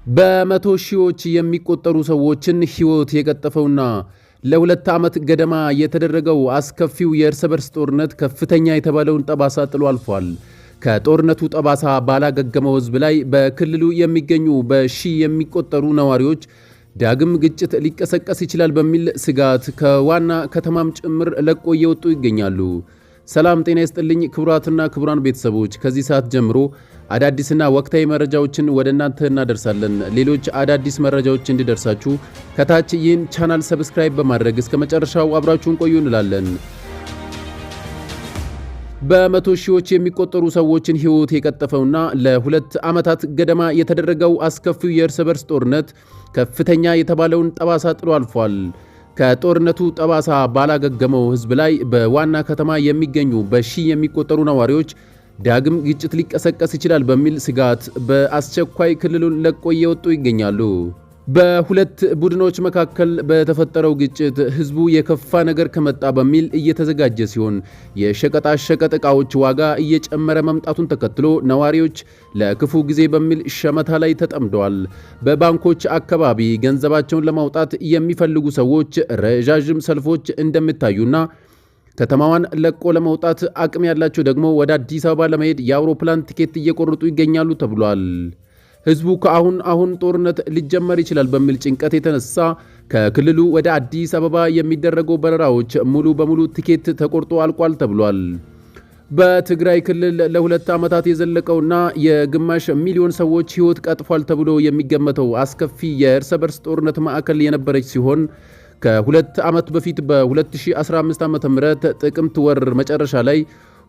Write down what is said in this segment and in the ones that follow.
በመቶ ሺዎች የሚቆጠሩ ሰዎችን ሕይወት የቀጠፈውና ለሁለት ዓመት ገደማ የተደረገው አስከፊው የእርስ በርስ ጦርነት ከፍተኛ የተባለውን ጠባሳ ጥሎ አልፏል። ከጦርነቱ ጠባሳ ባላገገመው ሕዝብ ላይ በክልሉ የሚገኙ በሺህ የሚቆጠሩ ነዋሪዎች ዳግም ግጭት ሊቀሰቀስ ይችላል በሚል ስጋት ከዋና ከተማም ጭምር ለቆ እየወጡ ይገኛሉ። ሰላም ጤና ይስጥልኝ ክቡራትና ክቡራን ቤተሰቦች፣ ከዚህ ሰዓት ጀምሮ አዳዲስና ወቅታዊ መረጃዎችን ወደ እናንተ እናደርሳለን። ሌሎች አዳዲስ መረጃዎች እንዲደርሳችሁ ከታች ይህን ቻናል ሰብስክራይብ በማድረግ እስከ መጨረሻው አብራችሁን ቆዩ እንላለን። በመቶ ሺዎች የሚቆጠሩ ሰዎችን ሕይወት የቀጠፈውና ለሁለት ዓመታት ገደማ የተደረገው አስከፊው የእርስ በርስ ጦርነት ከፍተኛ የተባለውን ጠባሳ ጥሎ አልፏል። ከጦርነቱ ጠባሳ ባላገገመው ሕዝብ ላይ በዋና ከተማ የሚገኙ በሺህ የሚቆጠሩ ነዋሪዎች ዳግም ግጭት ሊቀሰቀስ ይችላል በሚል ስጋት በአስቸኳይ ክልሉን ለቆ እየወጡ ይገኛሉ። በሁለት ቡድኖች መካከል በተፈጠረው ግጭት ሕዝቡ የከፋ ነገር ከመጣ በሚል እየተዘጋጀ ሲሆን የሸቀጣሸቀጥ ዕቃዎች ዋጋ እየጨመረ መምጣቱን ተከትሎ ነዋሪዎች ለክፉ ጊዜ በሚል ሸመታ ላይ ተጠምደዋል። በባንኮች አካባቢ ገንዘባቸውን ለማውጣት የሚፈልጉ ሰዎች ረዣዥም ሰልፎች እንደሚታዩና ከተማዋን ለቆ ለመውጣት አቅም ያላቸው ደግሞ ወደ አዲስ አበባ ለመሄድ የአውሮፕላን ቲኬት እየቆረጡ ይገኛሉ ተብሏል። ሕዝቡ ከአሁን ጦርነት ሊጀመር ይችላል በሚል ጭንቀት የተነሳ ከክልሉ ወደ አዲስ አበባ የሚደረጉ በረራዎች ሙሉ በሙሉ ቲኬት ተቆርጦ አልቋል ተብሏል። በትግራይ ክልል ለሁለት ዓመታት የዘለቀውና የግማሽ ሚሊዮን ሰዎች ሕይወት ቀጥፏል ተብሎ የሚገመተው አስከፊ የእርስ በርስ ጦርነት ማዕከል የነበረች ሲሆን ከሁለት ዓመት በፊት በ2015 ዓ.ም ጥቅምት ወር መጨረሻ ላይ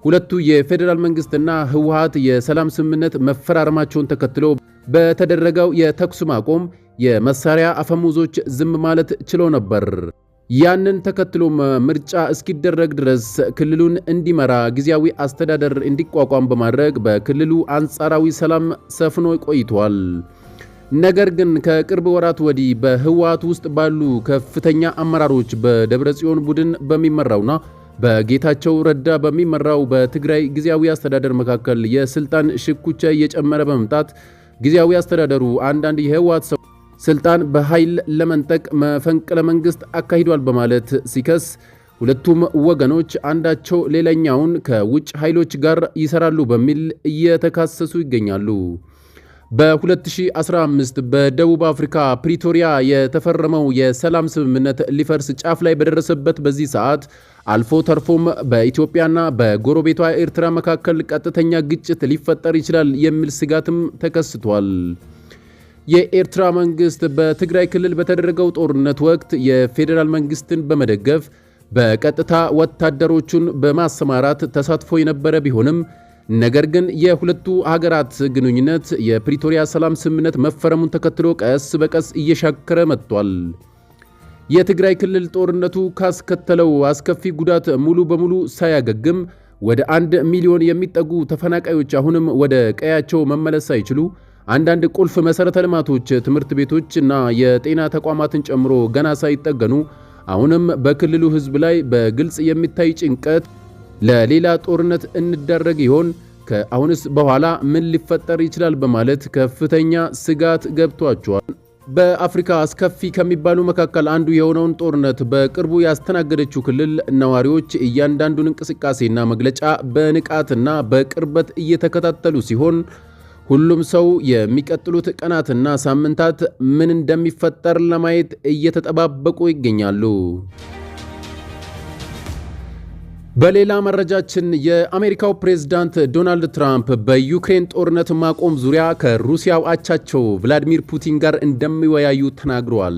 ሁለቱ የፌዴራል መንግስትና ህወሓት የሰላም ስምምነት መፈራረማቸውን ተከትሎ በተደረገው የተኩስ ማቆም የመሳሪያ አፈሙዞች ዝም ማለት ችሎ ነበር። ያንን ተከትሎም ምርጫ እስኪደረግ ድረስ ክልሉን እንዲመራ ጊዜያዊ አስተዳደር እንዲቋቋም በማድረግ በክልሉ አንጻራዊ ሰላም ሰፍኖ ቆይቷል። ነገር ግን ከቅርብ ወራት ወዲህ በህወሓት ውስጥ ባሉ ከፍተኛ አመራሮች በደብረጽዮን ቡድን በሚመራውና በጌታቸው ረዳ በሚመራው በትግራይ ጊዜያዊ አስተዳደር መካከል የስልጣን ሽኩቻ እየጨመረ በመምጣት ጊዜያዊ አስተዳደሩ አንዳንድ የህወሓት ሰው ስልጣን በኃይል ለመንጠቅ መፈንቅለ መንግስት አካሂዷል በማለት ሲከስ፣ ሁለቱም ወገኖች አንዳቸው ሌላኛውን ከውጭ ኃይሎች ጋር ይሰራሉ በሚል እየተካሰሱ ይገኛሉ። በ2015 በደቡብ አፍሪካ ፕሪቶሪያ የተፈረመው የሰላም ስምምነት ሊፈርስ ጫፍ ላይ በደረሰበት በዚህ ሰዓት አልፎ ተርፎም በኢትዮጵያና በጎረቤቷ ኤርትራ መካከል ቀጥተኛ ግጭት ሊፈጠር ይችላል የሚል ስጋትም ተከስቷል። የኤርትራ መንግስት በትግራይ ክልል በተደረገው ጦርነት ወቅት የፌዴራል መንግስትን በመደገፍ በቀጥታ ወታደሮቹን በማሰማራት ተሳትፎ የነበረ ቢሆንም ነገር ግን የሁለቱ ሀገራት ግንኙነት የፕሪቶሪያ ሰላም ስምምነት መፈረሙን ተከትሎ ቀስ በቀስ እየሻከረ መጥቷል። የትግራይ ክልል ጦርነቱ ካስከተለው አስከፊ ጉዳት ሙሉ በሙሉ ሳያገግም ወደ 1 ሚሊዮን የሚጠጉ ተፈናቃዮች አሁንም ወደ ቀያቸው መመለስ ሳይችሉ አንዳንድ ቁልፍ መሠረተ ልማቶች፣ ትምህርት ቤቶች እና የጤና ተቋማትን ጨምሮ ገና ሳይጠገኑ አሁንም በክልሉ ሕዝብ ላይ በግልጽ የሚታይ ጭንቀት ለሌላ ጦርነት እንዳረግ ይሆን? ከአሁንስ በኋላ ምን ሊፈጠር ይችላል? በማለት ከፍተኛ ስጋት ገብቷቸዋል። በአፍሪካ አስከፊ ከሚባሉ መካከል አንዱ የሆነውን ጦርነት በቅርቡ ያስተናገደችው ክልል ነዋሪዎች እያንዳንዱን እንቅስቃሴና መግለጫ በንቃትና በቅርበት እየተከታተሉ ሲሆን ሁሉም ሰው የሚቀጥሉት ቀናትና ሳምንታት ምን እንደሚፈጠር ለማየት እየተጠባበቁ ይገኛሉ። በሌላ መረጃችን የአሜሪካው ፕሬዝዳንት ዶናልድ ትራምፕ በዩክሬን ጦርነት ማቆም ዙሪያ ከሩሲያው አቻቸው ቭላዲሚር ፑቲን ጋር እንደሚወያዩ ተናግረዋል።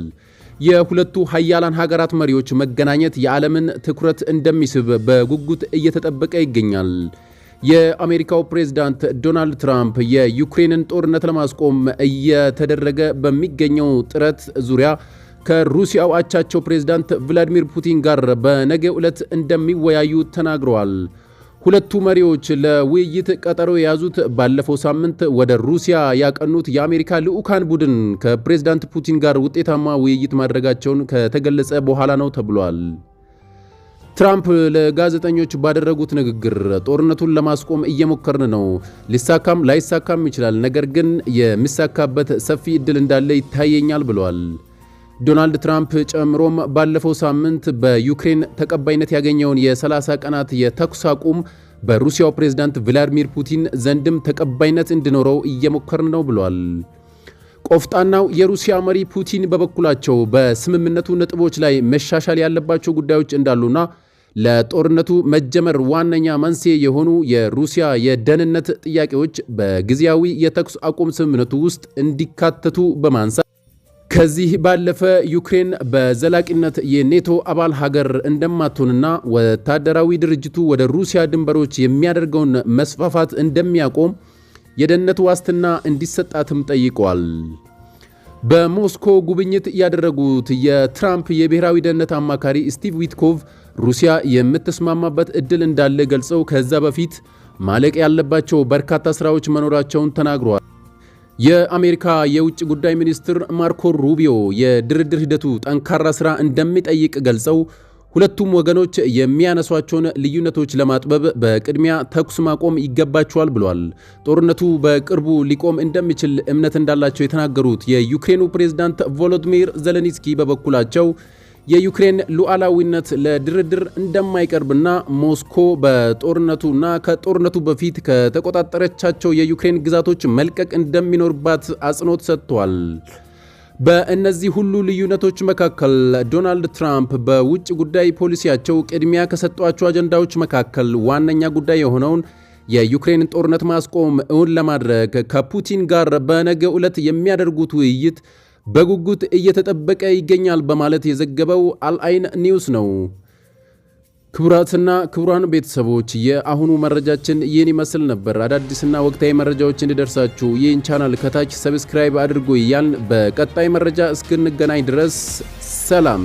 የሁለቱ ሀያላን ሀገራት መሪዎች መገናኘት የዓለምን ትኩረት እንደሚስብ በጉጉት እየተጠበቀ ይገኛል። የአሜሪካው ፕሬዝዳንት ዶናልድ ትራምፕ የዩክሬንን ጦርነት ለማስቆም እየተደረገ በሚገኘው ጥረት ዙሪያ ከሩሲያው አቻቸው ፕሬዝዳንት ቭላዲሚር ፑቲን ጋር በነገው ዕለት እንደሚወያዩ ተናግረዋል። ሁለቱ መሪዎች ለውይይት ቀጠሮ የያዙት ባለፈው ሳምንት ወደ ሩሲያ ያቀኑት የአሜሪካ ልዑካን ቡድን ከፕሬዝዳንት ፑቲን ጋር ውጤታማ ውይይት ማድረጋቸውን ከተገለጸ በኋላ ነው ተብሏል። ትራምፕ ለጋዜጠኞች ባደረጉት ንግግር ጦርነቱን ለማስቆም እየሞከርን ነው፣ ሊሳካም ላይሳካም ይችላል፣ ነገር ግን የሚሳካበት ሰፊ ዕድል እንዳለ ይታየኛል ብለዋል። ዶናልድ ትራምፕ ጨምሮም ባለፈው ሳምንት በዩክሬን ተቀባይነት ያገኘውን የ30 ቀናት የተኩስ አቁም በሩሲያው ፕሬዝዳንት ቭላዲሚር ፑቲን ዘንድም ተቀባይነት እንዲኖረው እየሞከርን ነው ብሏል። ቆፍጣናው የሩሲያ መሪ ፑቲን በበኩላቸው በስምምነቱ ነጥቦች ላይ መሻሻል ያለባቸው ጉዳዮች እንዳሉና ለጦርነቱ መጀመር ዋነኛ መንስኤ የሆኑ የሩሲያ የደህንነት ጥያቄዎች በጊዜያዊ የተኩስ አቁም ስምምነቱ ውስጥ እንዲካተቱ በማንሳት ከዚህ ባለፈ ዩክሬን በዘላቂነት የኔቶ አባል ሀገር እንደማትሆንና ወታደራዊ ድርጅቱ ወደ ሩሲያ ድንበሮች የሚያደርገውን መስፋፋት እንደሚያቆም የደህንነት ዋስትና እንዲሰጣትም ጠይቀዋል። በሞስኮ ጉብኝት ያደረጉት የትራምፕ የብሔራዊ ደህንነት አማካሪ ስቲቭ ዊትኮቭ ሩሲያ የምትስማማበት ዕድል እንዳለ ገልጸው ከዛ በፊት ማለቅ ያለባቸው በርካታ ስራዎች መኖራቸውን ተናግረዋል። የአሜሪካ የውጭ ጉዳይ ሚኒስትር ማርኮ ሩቢዮ የድርድር ሂደቱ ጠንካራ ስራ እንደሚጠይቅ ገልጸው ሁለቱም ወገኖች የሚያነሷቸውን ልዩነቶች ለማጥበብ በቅድሚያ ተኩስ ማቆም ይገባቸዋል ብሏል። ጦርነቱ በቅርቡ ሊቆም እንደሚችል እምነት እንዳላቸው የተናገሩት የዩክሬኑ ፕሬዝዳንት ቮሎዲሚር ዜሌንስኪ በበኩላቸው የዩክሬን ሉዓላዊነት ለድርድር እንደማይቀርብና ሞስኮ በጦርነቱና ከጦርነቱ በፊት ከተቆጣጠረቻቸው የዩክሬን ግዛቶች መልቀቅ እንደሚኖርባት አጽንኦት ሰጥቷል። በእነዚህ ሁሉ ልዩነቶች መካከል ዶናልድ ትራምፕ በውጭ ጉዳይ ፖሊሲያቸው ቅድሚያ ከሰጧቸው አጀንዳዎች መካከል ዋነኛ ጉዳይ የሆነውን የዩክሬን ጦርነት ማስቆም እውን ለማድረግ ከፑቲን ጋር በነገው ዕለት የሚያደርጉት ውይይት በጉጉት እየተጠበቀ ይገኛል በማለት የዘገበው አልአይን ኒውስ ነው። ክቡራትና ክቡራን ቤተሰቦች የአሁኑ መረጃችን ይህን ይመስል ነበር። አዳዲስና ወቅታዊ መረጃዎች እንዲደርሳችሁ ይህን ቻናል ከታች ሰብስክራይብ አድርጉ እያልን በቀጣይ መረጃ እስክንገናኝ ድረስ ሰላም።